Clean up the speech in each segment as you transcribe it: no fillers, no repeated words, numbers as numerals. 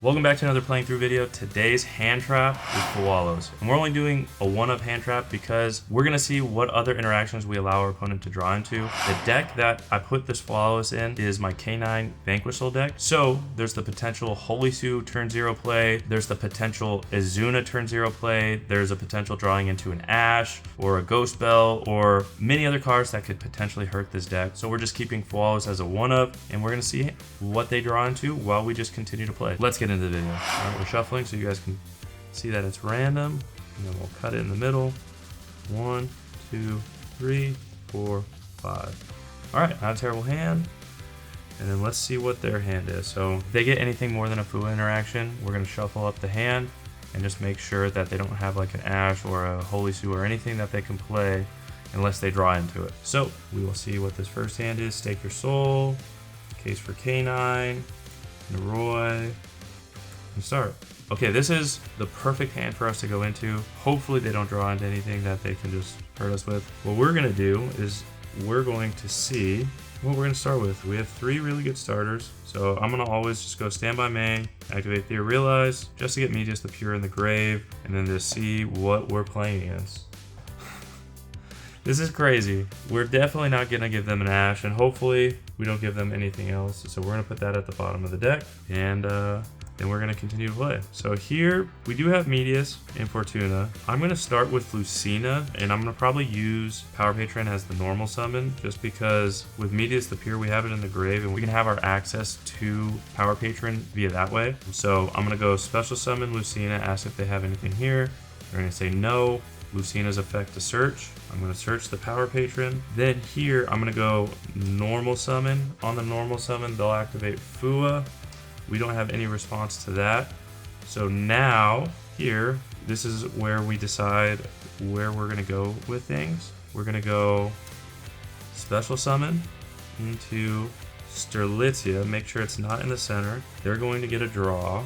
Welcome back to another playing through video. Today's hand trap is Fuwalos. And we're only doing a one-up hand trap because we're gonna see what other interactions we allow our opponent to draw into. The deck that I put this Fuwalos in is my K9 Vanquishal deck. So there's the potential Holy Sue turn 0 play. There's the potential Izuna turn 0 play. There's a potential drawing into an Ash or a Ghost Bell or many other cards that could potentially hurt this deck. So we're just keeping Fuwalos as a one-up and we're gonna see what they draw into while we just continue to play. Let's get into the video. All right, we're shuffling so you guys can see that it's random, and then we'll cut it in the middle. 1, 2, 3, 4, 5. All right, not a terrible hand. And then let's see what their hand is. So if they get anything more than a Fua interaction, we're gonna shuffle up the hand and just make sure that they don't have like an Ash or a Holy Sue or anything that they can play unless they draw into it. So we will see what this first hand is. Stake Your Soul, Case for K9, Roy. Start. Okay, this is the perfect hand for us to go into. Hopefully they don't draw into anything that they can just hurt us with. What we're gonna do is we're going to see what we're gonna start with. We have 3 really good starters. So I'm gonna always just go Standby May, activate Theor Realize, just to get Medius the Pure in the grave, and then to see what we're playing against. This is crazy. We're definitely not gonna give them an Ash, and hopefully we don't give them anything else. So we're gonna put that at the bottom of the deck, and then we're gonna continue to play. So here we do have Medius and Fortuna. I'm gonna start with Lucina, and I'm gonna probably use Power Patron as the normal summon, just because with Medius the Pure, we have it in the grave, and we can have our access to Power Patron via that way. So I'm gonna go special summon Lucina, ask if they have anything here. They're gonna say no. Lucina's effect to search. I'm gonna search the Power Patron. Then here, I'm gonna go normal summon. On the normal summon, they'll activate Fua. We don't have any response to that. So now here, this is where we decide where we're gonna go with things. We're gonna go special summon into Sterlitzia, make sure it's not in the center. They're going to get a draw,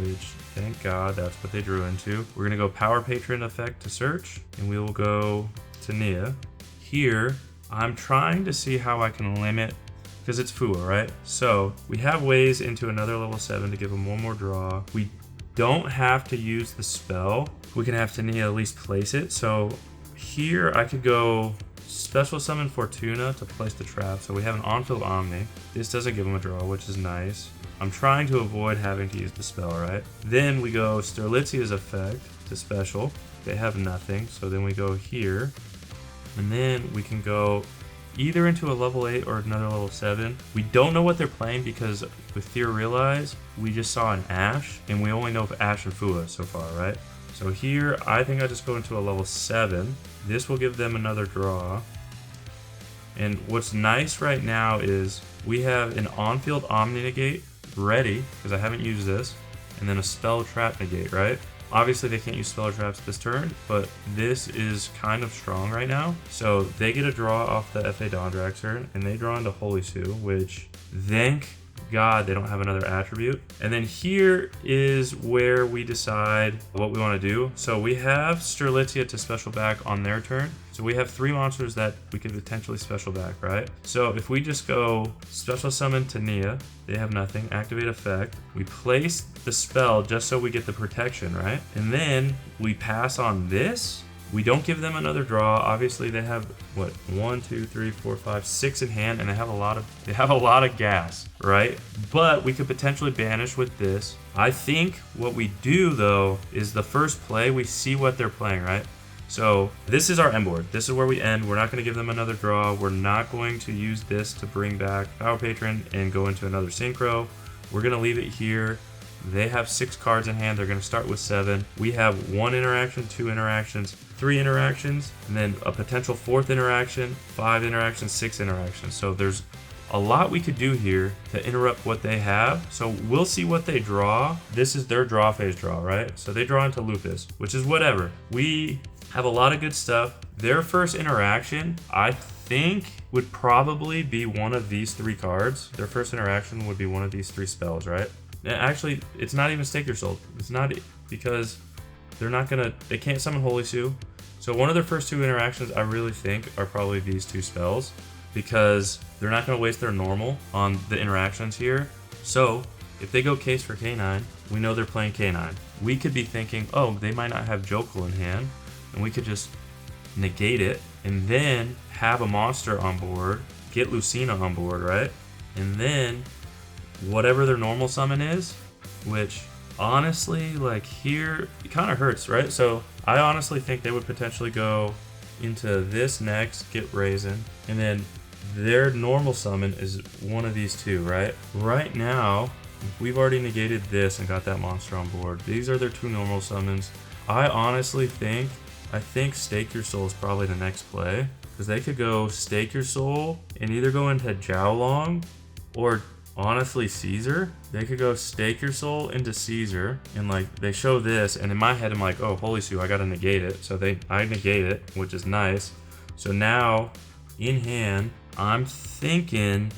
which thank God that's what they drew into. We're gonna go Power Patron effect to search, and we will go to Nia. Here, I'm trying to see how I can limit, because it's Fua, right? So we have ways into another level 7 to give them one more draw. We don't have to use the spell. We can have Tania at least place it. So here I could go special summon Fortuna to place the trap. So we have an on-field Omni. This doesn't give them a draw, which is nice. I'm trying to avoid having to use the spell, right? Then we go Sterlitzia's effect to special. They have nothing, so then we go here. And then we can go either into a level 8 or another level 7. We don't know what they're playing because with Theor Realize, we just saw an Ash, and we only know of Ash and Fua so far, right? So here, I think I just go into a level 7. This will give them another draw. And what's nice right now is we have an on-field Omni Negate ready, because I haven't used this, and then a Spell Trap Negate, right? Obviously, they can't use spell traps this turn, but this is kind of strong right now. So they get a draw off the FA Dondraxer, and they draw into Holy Sue, which, thank God they don't have another attribute. And then here is where we decide what we want to do. So we have Sterlitzia to special back on their turn. So we have 3 monsters that we could potentially special back, right? So if we just go special summon to Nia, they have nothing, activate effect. We place the spell just so we get the protection, right? And then we pass on this. We don't give them another draw. Obviously they have what, 1, 2, 3, 4, 5, 6 in hand, and they have a lot of gas, right? But we could potentially banish with this. I think what we do though is the first play, we see what they're playing, right? So this is our end board. This is where we end. We're not going to give them another draw. We're not going to use this to bring back Power Patron and go into another Synchro. We're going to leave it here. They have 6 cards in hand. They're going to start with 7. We have 1 interaction, 2 interactions, 3 interactions, and then a potential 4th interaction, 5 interactions, 6 interactions. So there's a lot we could do here to interrupt what they have. So we'll see what they draw. This is their draw phase draw, right? So they draw into Lupus, which is whatever. We have a lot of good stuff. Their first interaction, I think, would probably be one of these 3 cards. Their first interaction would be one of these 3 spells, right? And actually, it's not even Stake Your Soul. It's not, because they can't summon Holy Sue. So one of their first 2 interactions, I really think, are probably these 2 spells, because they're not going to waste their normal on the interactions here. So if they go case for K9, we know they're playing K9. We could be thinking, oh, they might not have Jokel in hand, and we could just negate it, and then have a monster on board, get Lucina on board, right? And then whatever their normal summon is, which honestly, like here, it kind of hurts, right? So I honestly think they would potentially go into this next, get Raisin, and then their normal summon is one of these two, right? Right now, we've already negated this and got that monster on board. These are their two normal summons. I honestly think, Stake Your Soul is probably the next play, because they could go Stake Your Soul and either go into Jiaolong or honestly Caesar. They could go Stake Your Soul into Caesar, and like they show this, and in my head I'm like, oh, Holy Sue, I gotta negate it. So I negate it, which is nice. So now in hand, I'm thinking,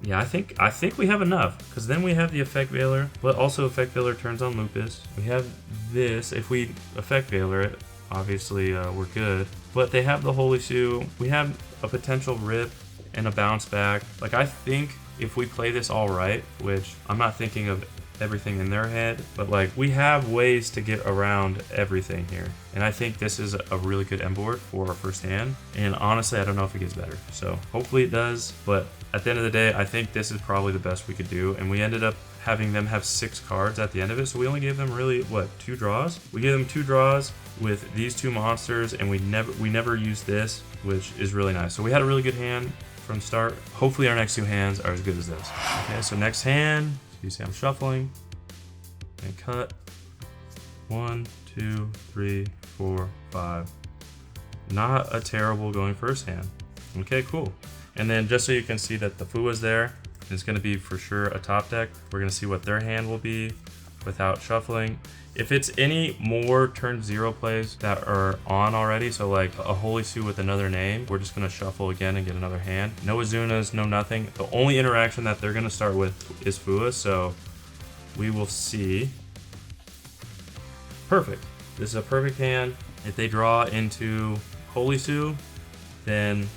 yeah, I think we have enough, because then we have the Effect Veiler, but also Effect Veiler turns on Lupus. We have this. If we Effect Veiler it, obviously we're good. But they have the Holy Sue. We have a potential Rip and a Bounce Back. Like, I think if we play this all right, which I'm not thinking of everything in their head, but like we have ways to get around everything here. And I think this is a really good end board for our first hand. And honestly, I don't know if it gets better. So hopefully it does. But at the end of the day, I think this is probably the best we could do. And we ended up having them have 6 cards at the end of it. So we only gave them really, what, 2 draws? We gave them 2 draws with these 2 monsters, and we never used this, which is really nice. So we had a really good hand from start. Hopefully our next 2 hands are as good as this. Okay, so next hand, you see I'm shuffling and cut. 1, 2, 3, 4, 5. Not a terrible going first hand. Okay, cool. And then just so you can see that the Fuwa's there, it's going to be for sure a top deck. We're going to see what their hand will be without shuffling. If it's any more turn 0 plays that are on already, so like a Holy Sue with another name, we're just going to shuffle again and get another hand. No Azunas, no nothing. The only interaction that they're going to start with is Fuwa, so we will see. Perfect. This is a perfect hand. If they draw into Holy Sue, then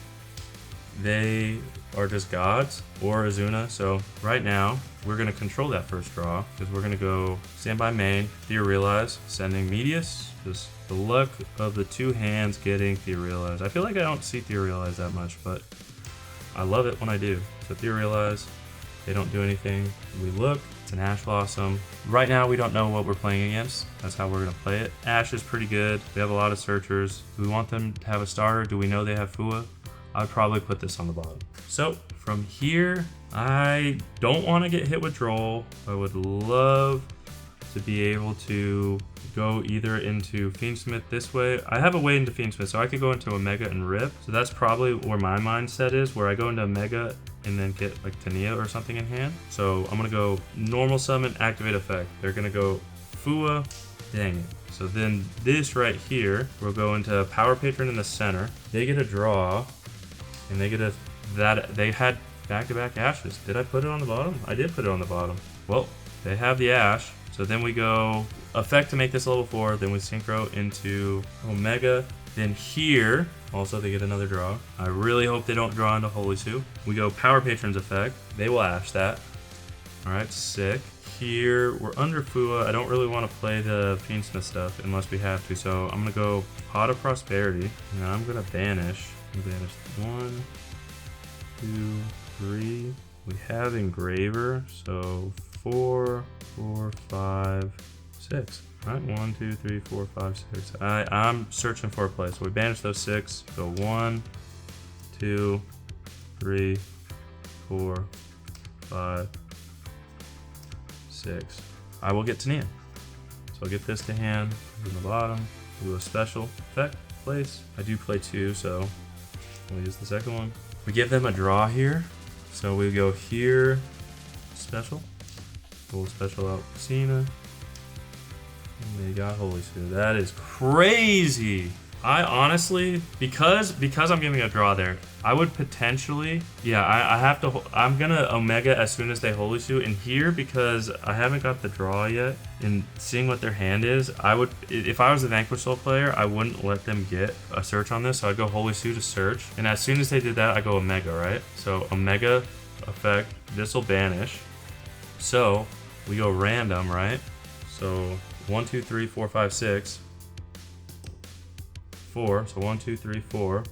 they are just gods or Azuna. So right now we're going to control that first draw, because we're going to go standby main, Theorealize, sending Medius. Just the luck of the 2 hands getting Theorealize. I feel like I don't see Theorealize that much, but I love it when I do. So Theorealize, they don't do anything. We look, it's an Ash Blossom. Right now we don't know what we're playing against. That's how we're going to play it. Ash is pretty good. We have a lot of searchers. Do we want them to have a starter? Do we know they have Fuwa? I'd probably put this on the bottom. So from here, I don't want to get hit with Droll. I would love to be able to go either into Fiendsmith this way. I have a way into Fiendsmith, so I could go into Omega and Rip. So that's probably where my mindset is, where I go into Omega and then get like Tania or something in hand. So I'm going to go normal summon, activate effect. They're going to go Fuwa, dang it. So then this right here, we'll go into Power Patron in the center. They get a draw, and they get a, they had back-to-back Ashes. Did I put it on the bottom? I did put it on the bottom. Well, they have the Ash. So then we go effect to make this level 4. Then we synchro into Omega. Then here, also they get another draw. I really hope they don't draw into Holy Sue. We go Power Patron's effect. They will Ash that. All right, sick. Here, we're under Fuwa. I don't really want to play the Fiendsmith stuff unless we have to. So I'm going to go Pot of Prosperity. And I'm going to banish. Banish 1, 2, 3. We have Engraver, so 4, 4, 5, 6. All right, 1, 2, 3, 4, 5, 6. I'm searching for a play, so we banish those 6. So 1, 2, 3, 4, 5, 6. I will get Tania. So I'll get this to hand from the bottom. Do a special effect place. I do play 2, so we'll use the second one. We give them a draw here. So we go here, special. We'll special out Cena. And they got Holy Sue. That is crazy. I honestly, because I'm giving a draw there, I would potentially, yeah, I have to, I'm gonna Omega as soon as they Holy Sue. And here, because I haven't got the draw yet, and seeing what their hand is, I would, if I was a Vanquish Soul player, I wouldn't let them get a search on this. So I'd go Holy Sue to search. And as soon as they did that, I go Omega, right? So Omega effect, this will banish. So we go random, right? So 1, 2, 3, 4, 5, 6. 4, so 1, 2, 3, 4.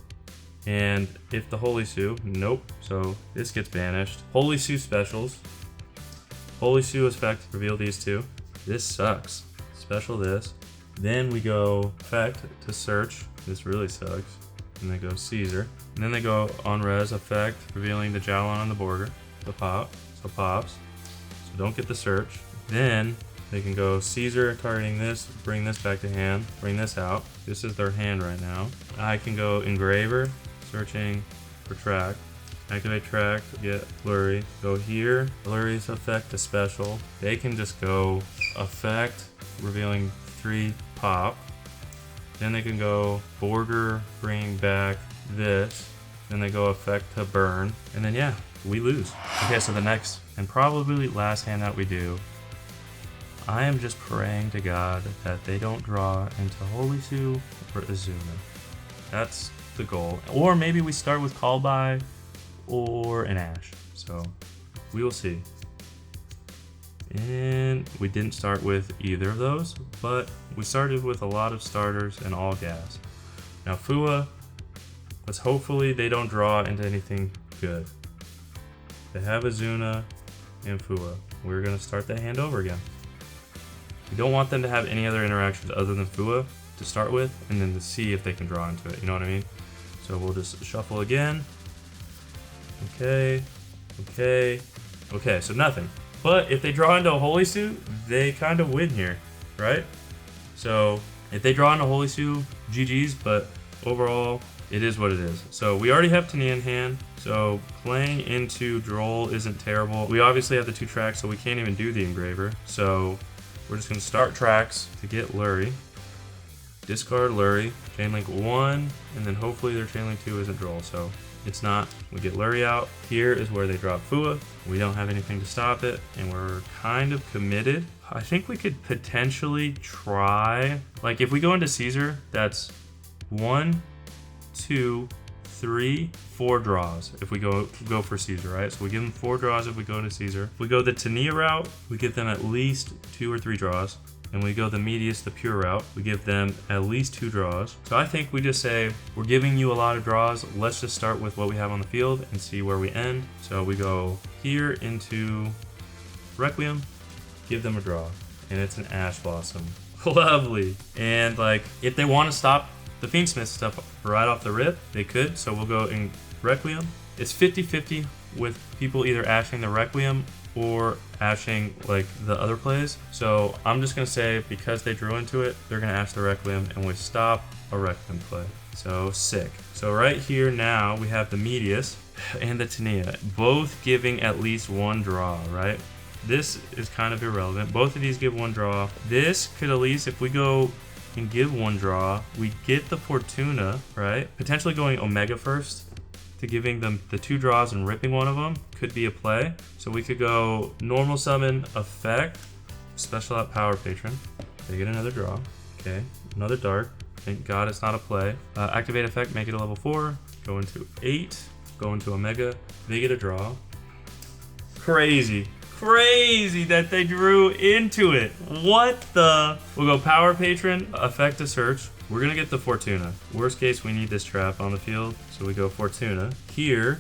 And if the Holy Sue, nope. So this gets banished. Holy Sue specials. Holy Sue effect, reveal these two. This sucks. Special this. Then we go effect to search. This really sucks. And they go Caesar. And then they go on res effect, revealing the Jalon and the Borger. The pop. So pops. So don't get the search. Then they can go Caesar, targeting this, bring this back to hand, bring this out. This is their hand right now. I can go engraver, searching for track. Activate track, get Blurry. Go here, Blurry's effect to special. They can just go effect, revealing 3 pop. Then they can go Borger, bring back this. Then they go effect to burn. And then yeah, we lose. Okay, so the next and probably last hand that we do, I am just praying to God that they don't draw into Holy Sue or Azuna. That's the goal. Or maybe we start with Call By or an Ash. So we will see. And we didn't start with either of those, but we started with a lot of starters and all gas. Now Fua, let's hopefully they don't draw into anything good. They have Azuna and Fua. We're gonna start that hand over again. We don't want them to have any other interactions other than Fua to start with, and then to see if they can draw into it, you know what I mean? So we'll just shuffle again. Okay, so nothing. But if they draw into a Holy Sue, they kind of win here, right? So if they draw into Holy Sue, GG's, but overall, it is what it is. So we already have Tania in hand, so playing into Droll isn't terrible. We obviously have the 2 tracks, so we can't even do the engraver. So we're just gonna start tracks to get Lurie. Discard Lurie, Chainlink 1, and then hopefully their Chainlink 2 isn't Droll, so it's not. We get Lurie out. Here is where they drop Fua. We don't have anything to stop it, and we're kind of committed. I think we could potentially try, like if we go into Caesar, that's 1, 2, 3, 4 draws if we go for Caesar, right? So we give them 4 draws if we go into Caesar. If we go the Tania route, we give them at least 2 or 3 draws. And we go the Medius, the pure route, we give them at least 2 draws. So I think we just say, we're giving you a lot of draws. Let's just start with what we have on the field and see where we end. So we go here into Requiem, give them a draw. And it's an Ash Blossom. Lovely. And like, if they want to stop the Fiendsmith stuff right off the rip, they could. So we'll go in Requiem. It's 50-50 with people either ashing the Requiem or ashing like the other plays. So I'm just gonna say, because they drew into it, they're gonna ash the Requiem and we stop a Requiem play. So sick. So right here now we have the Medius and the Tania, both giving at least 1 draw, right? This is kind of irrelevant. Both of these give 1 draw. This could at least, if we go and give 1 draw, we get the Fortuna, right? Potentially going Omega first, to giving them the 2 draws and ripping one of them could be a play. So we could go normal summon effect, special out Power Patron. They get another draw. Okay, another dark. Thank God it's not a play. Activate effect, make it a level 4. Go into 8. Go into Omega. They get a draw. Crazy that they drew into it. What the? We'll go Power Patron, effect to search. We're gonna get the Fortuna. Worst case, we need this trap on the field, so we go Fortuna. Here,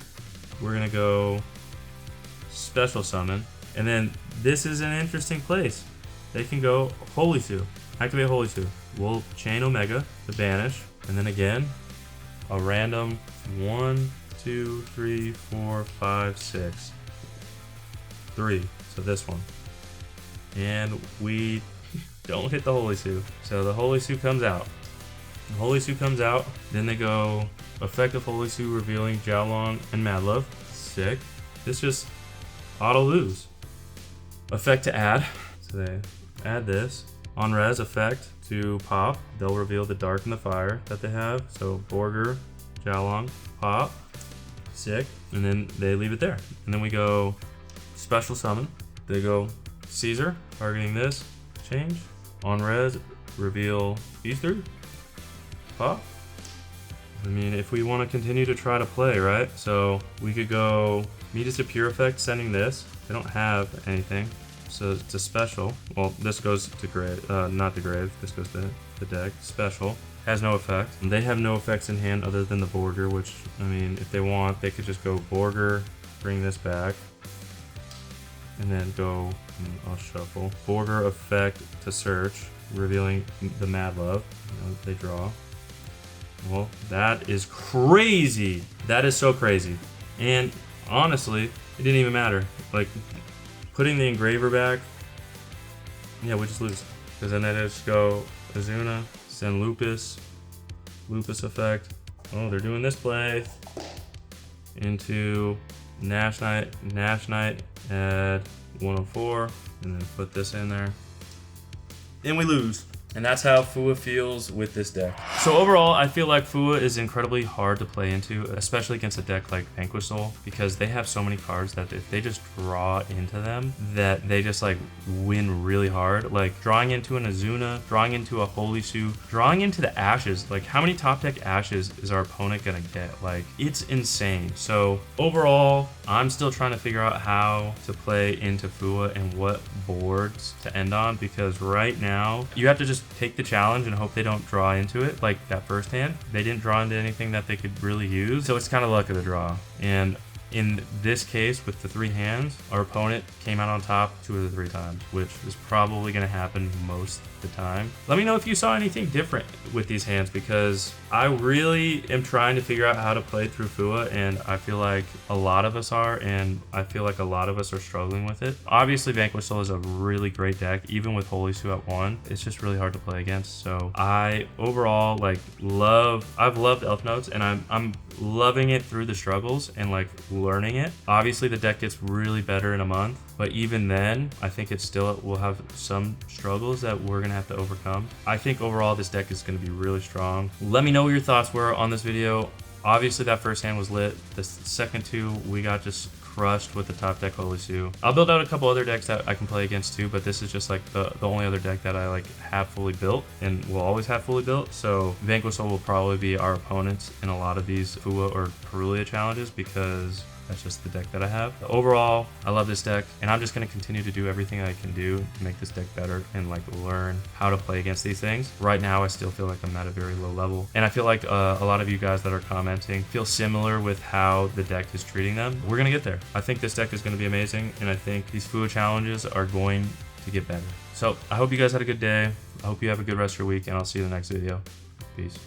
we're gonna go special summon, and then this is an interesting place. They can go Holy Sue, activate Holy Sue. We'll chain Omega to banish, and then again, a random 1, 2, 3, 4, 5, 6, 3. So this one, and we don't hit the Holy Sue. So the Holy Sue comes out. The Holy Sue comes out, then they go effective Holy Sue, revealing Jalon and Madlove. Sick. This just auto lose. Effect to add. So they add this. On res effect to pop. They'll reveal the dark and the fire that they have. So Borger, Jalon, pop. Sick. And then they leave it there. And then we go special summon. They go Caesar, targeting this. Change. On res, reveal these 3. Pop. I mean, if we want to continue to try to play, right? So we could go Medius to pure effect, sending this. They don't have anything. So it's a special. Well, this goes to grave, not the grave. This goes to the deck. Special. Has no effect. And they have no effects in hand other than the Borger, which, I mean, if they want, they could just go Borger, bring this back, and then go, I'll shuffle. Borger effect to search, revealing the Mad Love. They draw. Well, that is crazy. That is so crazy. And honestly, it didn't even matter. Like, putting the engraver back, yeah, we just lose. Because then I just go Azuna, send Lupus effect. Oh, they're doing this play. Into Nash Knight, add 104, and then put this in there. And we lose. And that's how Fua feels with this deck. So overall, I feel like Fua is incredibly hard to play into, especially against a deck like Vanquish Soul, because they have so many cards that if they just draw into them, that they just like win really hard. Like drawing into an Azuna, drawing into a Holy Sue, drawing into the Ashes. Like how many top deck Ashes is our opponent gonna get? Like it's insane. So overall, I'm still trying to figure out how to play into Fua and what boards to end on, because right now you have to just take the challenge and hope they don't draw into it. Like that first hand, they didn't draw into anything that they could really use, so it's kind of luck of the draw. And in this case, with the 3 hands, our opponent came out on top 2 of the 3 times, which is probably going to happen most of the time. Let me know if you saw anything different with these hands, because I really am trying to figure out how to play through Fua, and I feel like a lot of us are, and I feel like a lot of us are struggling with it. Obviously, Vanquish Soul is a really great deck, even with Holy Sue at 1. It's just really hard to play against. So I overall like I've loved Elfnotes, and I'm loving it through the struggles and like learning it. Obviously the deck gets really better in a month, but even then I think it still will have some struggles that we're gonna have to overcome. I think overall this deck is gonna be really strong. Let me know what your thoughts were on this video. Obviously that first hand was lit. The second 2 we got just crushed with the top deck Holy Sue. I'll build out a couple other decks that I can play against too, but this is just like the only other deck that I like have fully built and will always have fully built. So Vanquish Soul will probably be our opponents in a lot of these Fua or Perulia challenges, because that's just the deck that I have. Overall, I love this deck, and I'm just going to continue to do everything I can do to make this deck better and like learn how to play against these things. Right now, I still feel like I'm at a very low level, and I feel like a lot of you guys that are commenting feel similar with how the deck is treating them. We're going to get there. I think this deck is going to be amazing, and I think these Fua challenges are going to get better. So I hope you guys had a good day. I hope you have a good rest of your week, and I'll see you in the next video. Peace.